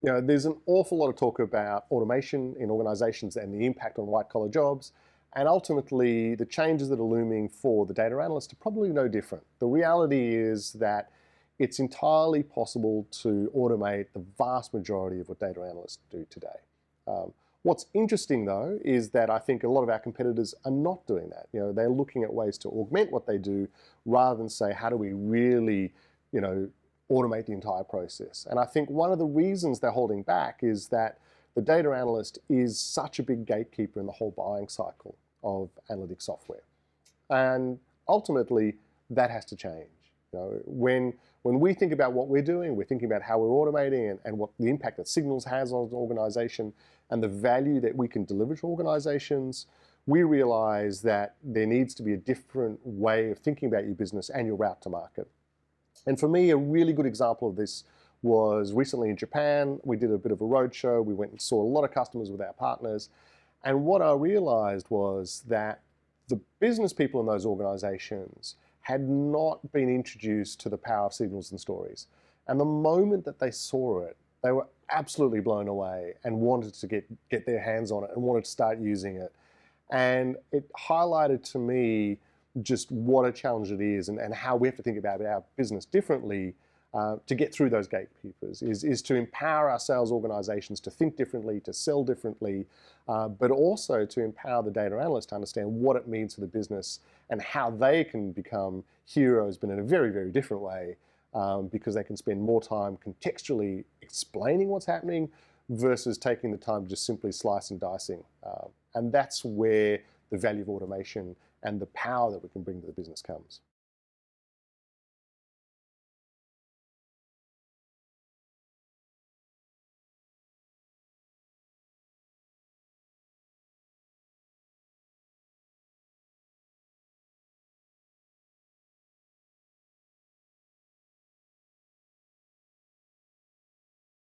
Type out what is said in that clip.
There's an awful lot of talk about automation in organizations and the impact on white-collar jobs. And ultimately, the changes that are looming for the data analyst are probably no different. The reality is that it's entirely possible to automate the vast majority of what data analysts do today. What's interesting, though, is that I think a lot of our competitors are not doing that. They're looking at ways to augment what they do rather than say, how do we really, automate the entire process? And I think one of the reasons they're holding back is that the data analyst is such a big gatekeeper in the whole buying cycle of analytic software. And ultimately, that has to change. When we think about what we're doing, we're thinking about how we're automating and what the impact that Signals has on an organization and the value that we can deliver to organizations, we realize that there needs to be a different way of thinking about your business and your route to market. And for me, a really good example of this was recently in Japan. We did a bit of a roadshow. We went and saw a lot of customers with our partners. And what I realized was that the business people in those organizations had not been introduced to the power of signals and stories. And the moment that they saw it, they were absolutely blown away and wanted to get their hands on it and wanted to start using it. And it highlighted to me just what a challenge it is and how we have to think about our business differently to get through those gatekeepers, is to empower our sales organizations to think differently, to sell differently, but also to empower the data analyst to understand what it means for the business and how they can become heroes, but in a very, very different way, because they can spend more time contextually explaining what's happening versus taking the time to just simply slice and dicing. And that's where the value of automation and the power that we can bring to the business comes.